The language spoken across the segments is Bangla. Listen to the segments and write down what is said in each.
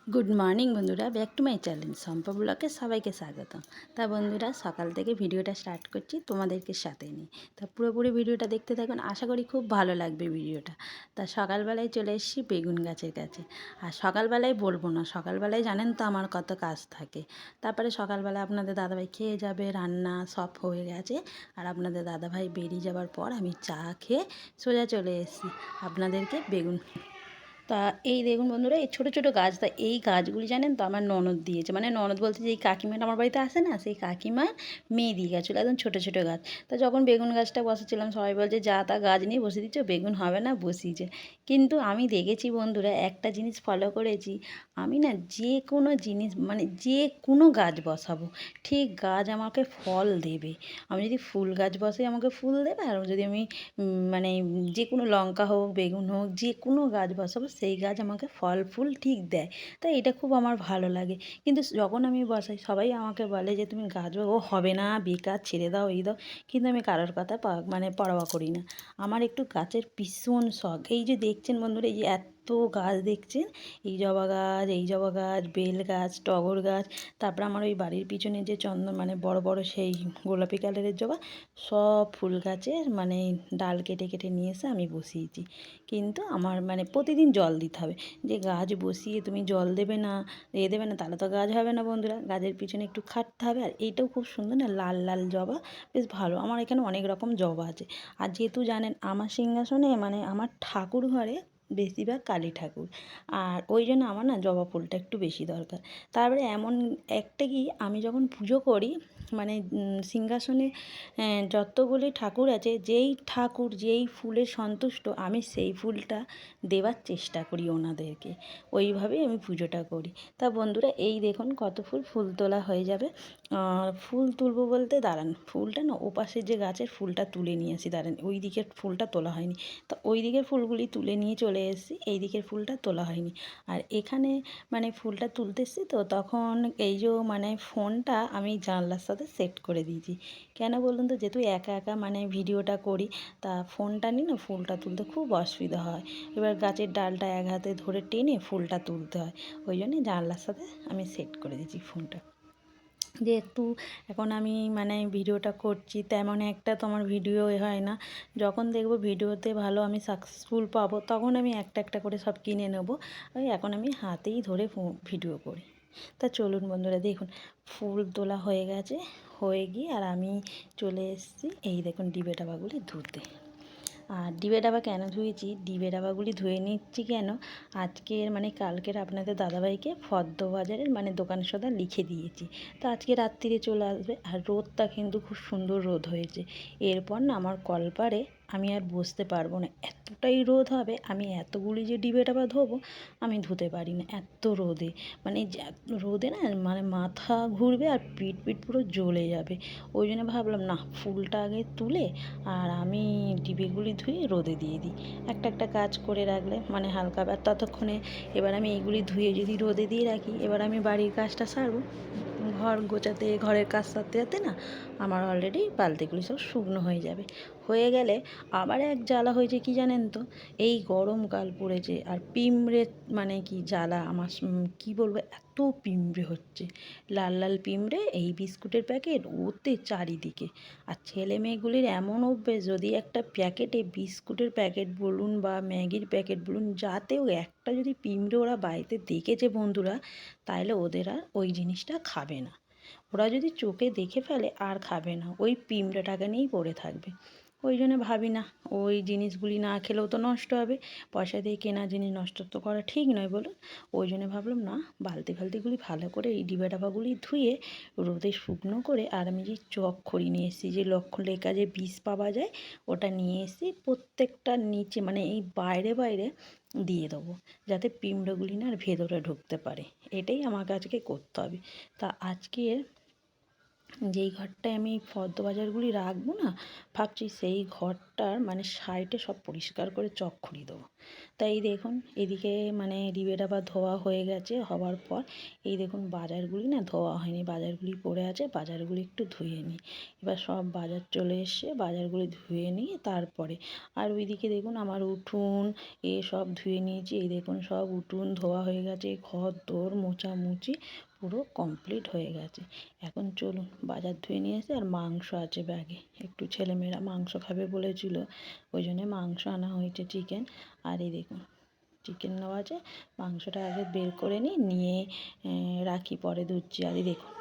গুড মর্নিং বন্ধুরা, ব্যাক টু মাই চ্যানেল সম্পা ব্লগে সবাইকে স্বাগতম। তা বন্ধুরা, সকাল থেকে ভিডিওটা স্টার্ট করছি তোমাদেরকে সাথে নিয়ে। তা পুরোপুরি ভিডিওটা দেখতে থাকুন, আশা করি খুব ভালো লাগবে ভিডিওটা। তা সকালবেলায় চলে এসেছি বেগুন গাছের কাছে। আর সকালবেলায় বলবো না, সকালবেলায় জানেন তো আমার কত কাজ থাকে। তারপরে সকালবেলা আপনাদের দাদাভাই খেয়ে যাবে, রান্না সব হয়ে গেছে। আর আপনাদের দাদাভাই বেরিয়ে যাওয়ার পর আমি চা খেয়ে সোজা চলে এসেছি আপনাদেরকে বেগুন। তা এই দেখুন বন্ধুরা, এই ছোটো ছোটো গাছ, তা এই গাছগুলি জানেন তো আমার ননদ দিয়েছে, মানে ননদ বলতে যে এই কাকিমাটা আমার বাড়িতে আসে না, সেই কাকিমার মেয়ে দিয়ে গেছিলো, একদম ছোটো ছোটো গাছ। তা যখন বেগুন গাছটা বসেছিলাম সবাই বলছে যা তা গাছ নিয়ে বসে দিচ্ছ, বেগুন হবে না, বসিয়েছে। কিন্তু আমি দেখেছি বন্ধুরা, একটা জিনিস ফলো করেছি, আমি না যে কোনো জিনিস মানে যে কোনো গাছ বসাবো, ঠিক গাছ আমাকে ফল দেবে। আমি যদি ফুল গাছ বসাই আমাকে ফুল দেবে, আর যদি আমি মানে যে কোনো লঙ্কা হোক, বেগুন হোক, যে কোনো গাছ বসাবো সেই গাছ আমাকে ফল ফুল ঠিক দেয়। তাই এটা খুব আমার ভালো লাগে। কিন্তু যখন আমি বসাই সবাই আমাকে বলে যে তুমি গাছ ও হবে না, বেকার, ছেড়ে দাও, এই দাও। কিন্তু আমি কারোর কথা মানে পরোয়া করি না। আমার একটু গাছের ভীষণ শখ। এই যে দেখছেন বন্ধুরা, এই যে এত গাছ দেখছেন, এই জবা গাছ, বেল গাছ, টগর গাছ, তারপরে আমার ওই বাড়ির পিছনে যে মানে বড় বড় সেই গোলাপি কালারের জবা, সব ফুল গাছের মানে ডাল কেটে কেটে নিয়ে এসে আমি বসিয়েছি। কিন্তু আমার মানে প্রতিদিন জল দিতে হবে। যে গাছ বসিয়ে তুমি জল দেবে না, দেবে না, তাহলে তো গাছ হবে না বন্ধুরা। গাছের পিছনে একটু খাটতে হবে। আর এইটাও খুব সুন্দর না, লাল লাল জবা, বেশ ভালো। আমার এখানে অনেক রকম জবা আছে। আর যেহেতু জানেন আমার সিংহাসনে মানে আমার ঠাকুর ঘরে বেশিরভাগ কালী ঠাকুর, আর ওই জন্য আমার না জবা ফুলটা একটু বেশি দরকার। তারপরে এমন একটা কি, আমি যখন পুজো করি মানে সিংহাসনে যতগুলি ঠাকুর আছে, যেই ঠাকুর যেই ফুলে সন্তুষ্ট আমি সেই ফুলটা দেওয়ার চেষ্টা করি ওনাদেরকে। ওইভাবেই আমি পুজোটা করি। তা বন্ধুরা, এই দেখুন কত ফুল তোলা হয়ে যাবে। আর ফুল তুলবো বলতে দাঁড়ান, ফুলটা না ওপাশের যে গাছের ফুলটা তুলে নিয়ে আসি, দাঁড়ান, ওই দিকের ফুলটা তোলা হয়নি। তা ওই দিকের ফুলগুলি তুলে নিয়ে চলে এসেছি, এই দিকের ফুলটা তোলা হয়নি। আর এখানে মানে ফুলটা তুলতে এসেছি, তো তখন এই যে মানে ফোনটা আমি জানলার সাথে সেট করে দিয়েছি। কেন বলুন তো, যেহেতু একা একা মানে ভিডিওটা করি, তা ফোনটা নিয়ে না ফুলটা তুলতে খুব অসুবিধা হয়। এবার গাছের ডালটা এক হাতে ধরে টেনে ফুলটা তুলতে হয়। ওই জন্যে জানলার সাথে আমি সেট করে দিয়েছি ফোনটা। যেহেতু এখন আমি মানে ভিডিওটা করছি, তেমন একটা তো আমার ভিডিও হয় না। যখন দেখব ভিডিওতে ভালো আমি সাকসেসফুল পাবো, তখন আমি একটা একটা করে সব কিনে নেব। ওই এখন আমি হাতেই ধরে ভিডিও করি। তা চলুন বন্ধুরা, দেখুন ফুল তোলা হয়ে গেছে, হয়ে গিয়ে আর আমি চলে এসেছি এই দেখুন ডিবে ডাবাগুলি ধুতে। আর ডিবে ডাবা কেন ধুয়েছি, ডিবে ডাবাগুলি ধুয়ে নিচ্ছি কেন, আজকের মানে কালকের আপনাদের দাদাভাইকে ফদ্দ বাজারের মানে দোকান সদা লিখে দিয়েছি। তো আজকে রাত্রিরে চলে আসবে। আর রোদটা কিন্তু খুব সুন্দর রোদ হয়েছে। এরপর না আমার কলপারে আমি আর বসতে পারবো না, এতটাই রোদ হবে। আমি এতগুলি যে ডিবে ডাবা ধোবো, আমি ধুতে পারি না এত রোদে। মানে রোদে না মানে মাথা ঘুরবে আর পিঠ পিঠ পুরো জ্বলে যাবে। ওই জন্য ভাবলাম না, ফুলটা আগে তুলে আর আমি ডিবেগুলি ধুয়ে রোদে দিয়ে দিই। একটা একটা কাজ করে রাখলে মানে হালকা, আর ততক্ষণে এবার আমি এইগুলি ধুয়ে যদি রোদে দিয়ে রাখি, এবার আমি বাড়ির কাজটা সারবো। ঘর গোছাতে, ঘরের কাজ সারতে সারতে না আমার অলরেডি বালতিগুলি সব শুকনো হয়ে যাবে। হয়ে গেলে আবার এক জ্বালা হয়েছে কি জানেন তো, এই গরমকাল পড়েছে আর পিঁমড়ে মানে কি জ্বালা আমার, কি বলবো, এত পিঁমড়ে হচ্ছে, লাল লাল পিঁমড়ে, এই বিস্কুটের প্যাকেট ওতে চারিদিকে। আর ছেলে মেয়েগুলির এমন অভ্যেস, যদি একটা প্যাকেটে বিস্কুটের প্যাকেট বলুন বা ম্যাগির প্যাকেট বলুন, যাতেও একটা যদি পিঁমড়ে ওরা বাড়িতে দেখেছে বন্ধুরা, তাহলে ওদের আর ওই জিনিসটা খাবে না। ওরা যদি চোখে দেখে ফেলে আর খাবে না, ওই পিঁমড়েটাকে নিয়েই পড়ে থাকবে। ওই জন্য ভাবি না, ওই জিনিসগুলি না খেলেও তো নষ্ট হবে, পয়সা দিয়ে কেনা জিনিস নষ্ট তো করা ঠিক নয় বলুন। ওই জন্য ভাবলাম না, বালতি ফালতিগুলি ভালো করে এই ডিবা ডাবাগুলি ধুয়ে রোদে শুকনো করে, আর আমি যে চক খড়ি নিয়ে এসেছি, যে লক্ষ্য লেখা যে বীজ পাওয়া যায়, ওটা নিয়ে এসেছি, প্রত্যেকটা নিচে মানে এই বাইরে বাইরে দিয়ে দেবো, যাতে পিঁমড়েগুলি না আর ভেতরে ঢুকতে পারে। এটাই আমাকে আজকে করতে হবে। তা আজকে যেই ঘরটায় আমি ফদ্দ বাজারগুলি রাখবো না, ভাবছি সেই ঘরটার মানে সাইডে সব পরিষ্কার করে চক খড়ি দেবো। তাই দেখুন এদিকে মানে ডিবেটা আবার ধোয়া হয়ে গেছে। হওয়ার পর এই দেখুন বাজারগুলি না ধোয়া হয়নি, বাজারগুলি পড়ে আছে, বাজারগুলি একটু ধুয়ে নিই। এবার সব বাজার চলে এসে বাজারগুলি ধুয়ে নিয়ে তারপরে আর ওইদিকে দেখুন আমার উঠোন সব ধুয়ে নিয়েছি। এই দেখুন সব উঠোন ধোয়া হয়ে গেছে, ঘর দোর মোছামুছি পুরো কমপ্লিট হয়ে গেছে। এখন চলুন বাজার ধুয়ে নিয়ে এসে আর মাংস আছে ব্যাগে, একটু ছেলেমেয়েরা মাংস খাবে বলেছিল, ওই জন্যে মাংস আনা হয়েছে চিকেন। আর এই দেখুন চিকেন নেওয়া আছে, মাংসটা আগে বের করে নিয়ে রাখি, পরে ধুচ্ছি। আর এই দেখুন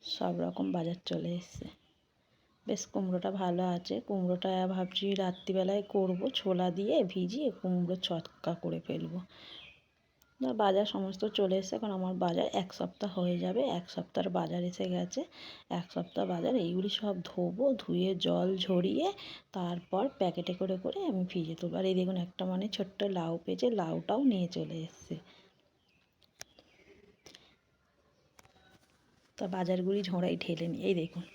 সব রকম বাজার চলে এসছে। বেশ কুমড়োটা ভালো আছে, কুমড়োটা ভাবছি রাত্রিবেলায় করব, ছোলা দিয়ে ভিজিয়ে কুমড়ো ছক্কা করে ফেলবো। বাজার সমস্ত চলে এসেছে, এখন আমার বাজার 1 সপ্তাহ হয়ে যাবে, 1 সপ্তাহের বাজার এসে গেছে। 1 সপ্তাহ বাজার এইগুলি সব ধোবো, ধুয়ে জল ঝরিয়ে তারপর প্যাকেটে করে করে আমি ফ্রিজে তুলবো। আর এই দেখুন একটা মানে ছোট্ট লাউ পেয়েছে, লাউটাও নিয়ে চলে এসছে। তা বাজারগুলি ঝোড়াই ঢেলে নিই। এই দেখুন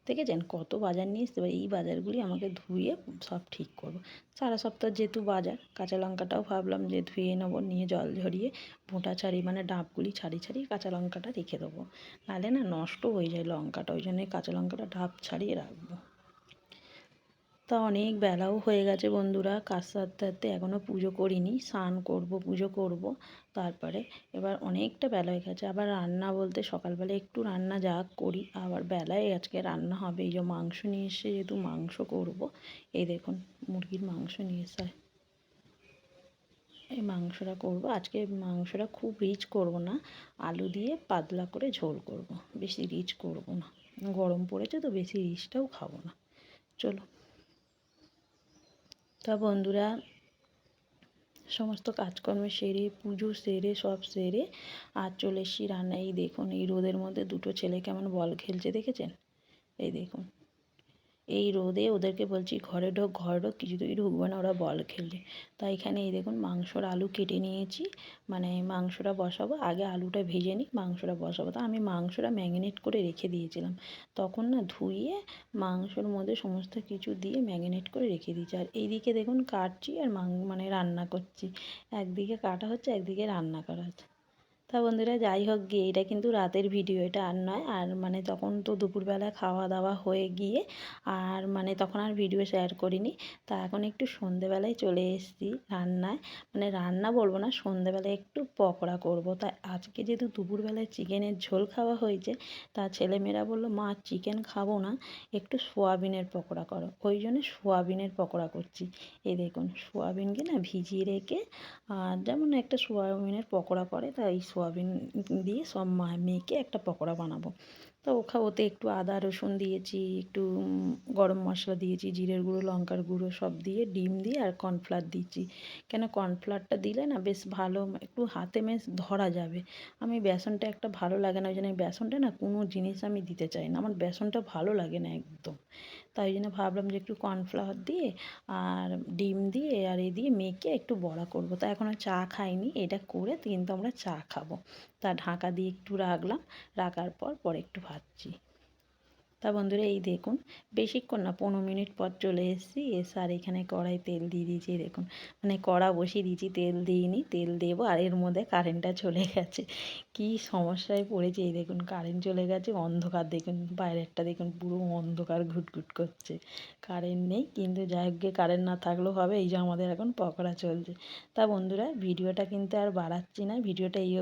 দেখেছেন কত বাজার নিয়ে এসছে। এবার এই বাজারগুলি আমাকে ধুয়ে সব ঠিক করবো। সারা সপ্তাহ যেহেতু বাজার, কাঁচা লঙ্কাটাও ভাবলাম যে ধুয়ে নেবো, নিয়ে জল ঝরিয়ে বোঁটা ছাড়িয়ে মানে ডাবগুলি ছাড়িয়ে কাঁচা লঙ্কাটা রেখে দেবো, নাহলে না নষ্ট হয়ে যায় লঙ্কাটা, ওই জন্যে কাঁচা লঙ্কাটা ডাব ছাড়িয়ে রাখবো। তা অনেক বেলাও হয়ে গেছে বন্ধুরা, কাজ সারতে সারতে এখনও পুজো করিনি, স্নান করব, পুজো করব, তারপরে এবার অনেকটা বেলা হয়ে গেছে। আবার রান্না বলতে সকালবেলা একটু রান্না যা করি, আবার বেলায় আজকে রান্না হবে। এই যে মাংস নিয়ে এসে যেহেতু মাংস করব, এই দেখুন মুরগির মাংস নিয়ে এসে এই মাংসটা করব। আজকে মাংসটা খুব রিচ করব না, আলু দিয়ে পাতলা করে ঝোল করব, বেশি রিচ করব না, গরম পড়েছে তো বেশি রিচটাও খাবো না। চলো তা বন্ধুরা সমস্ত কাজকর্ম সেরে পুজো সেরে সব সেরে আর চলে এসেছি রান্না। এই দেখুন এই রোদের মধ্যে দুটো ছেলে কেমন বল খেলছে দেখেছেন? এই দেখুন এই রোদে ওদেরকে বলছি ঘরে ঢোক ঘরে ঢোক, কিছুতেই ঢুকবে না, ওরা বল খেলছে। তাই এখানে এই দেখুন মাংসর আলু কেটে নিয়েছি, মানে মাংসটা বসাবো, আগে আলুটা ভেজে নিই মাংসটা বসাবো। তা আমি মাংসটা ম্যারিনেট করে রেখে দিয়েছিলাম, তখন না ধুয়ে মাংসর মধ্যে সমস্ত কিছু দিয়ে ম্যারিনেট করে রেখে দিয়েছি। আর এইদিকে দেখুন কাটছি আর মানে রান্না করছি, একদিকে কাটা হচ্ছে একদিকে রান্না করা হচ্ছে। তা বন্ধুরা যাই হোক গিয়ে এটা কিন্তু রাতের ভিডিও, এটা আর নয়। আর মানে তখন তো দুপুরবেলা খাওয়া দাওয়া হয়ে গিয়ে আর মানে তখন আর ভিডিও শেয়ার করিনি। তা এখন একটু সন্ধেবেলায় চলে এসেছি রান্নায়, মানে রান্না বলবো না, সন্ধেবেলায় একটু পকোড়া করব। তাই আজকে যেহেতু দুপুরবেলায় চিকেনের ঝোল খাওয়া হয়েছে, তা ছেলেমেয়েরা বললো মা চিকেন খাবো না, একটু সোয়াবিনের পকোড়া করো, ওই জন্য সোয়াবিনের পকোড়া করছি। এই দেখুন সোয়াবিনকে না ভিজিয়ে রেখে আর যেমন একটা সোয়াবিনের পকোড়া করে, তাই সোয়াবিন দিয়ে সব মেখে একটা পকোড়া বানাবো। তো ওতে একটু আদা রসুন দিয়েছি, একটু গরম মশলা দিয়েছি, জিরের গুঁড়ো লঙ্কার গুঁড়ো সব দিয়ে, ডিম দিয়ে আর কর্নফ্লাওয়ার দিচ্ছি। কেন কর্নফ্লাওয়ারটা দিলে না বেশ ভালো, একটু হাতে বেশ ধরা যাবে। আমি বেসনটা একটা ভালো লাগে না, ওই জন্য বেসনটা না কোনো জিনিস আমি দিতে চাই না, আমার বেসনটা ভালো লাগে না একদম। তাই জন্য ভাবলাম যে একটু কর্নফ্লাওয়ার দিয়ে আর ডিম দিয়ে আর দিয়ে মেখে একটু বড়া করব। তা এখনও চা খাইনি, এটা করে কিন্তু আমরা চা খাবো। তা ঢাকা দিয়ে একটু রাখলাম, রাখার পর পরে একটু ভাজছি। তা বন্ধুরা এই দেখুন বেশিক্ষণ না 15 মিনিট পর চলে এসেছি, এসে আর এখানে কড়াই তেল দিয়ে দিয়েছি। দেখুন মানে কড়া বসিয়ে দিয়েছি, তেল দিইনি, তেল দেবো আর এর মধ্যে কারেন্টটা চলে গেছে, কি সমস্যায় পড়েছে। এই দেখুন কারেন্ট চলে গেছে, অন্ধকার দেখুন, বাইরেরটা দেখুন পুরো অন্ধকার ঘুটঘুট করছে, কারেন্ট নেই। কিন্তু যাই হোক কারেন্ট না থাকলেও হবে, এই যে আমাদের এখন পকোড়া চলছে। তা বন্ধুরা ভিডিওটা কিন্তু আর বাড়াচ্ছি না, ভিডিওটা এই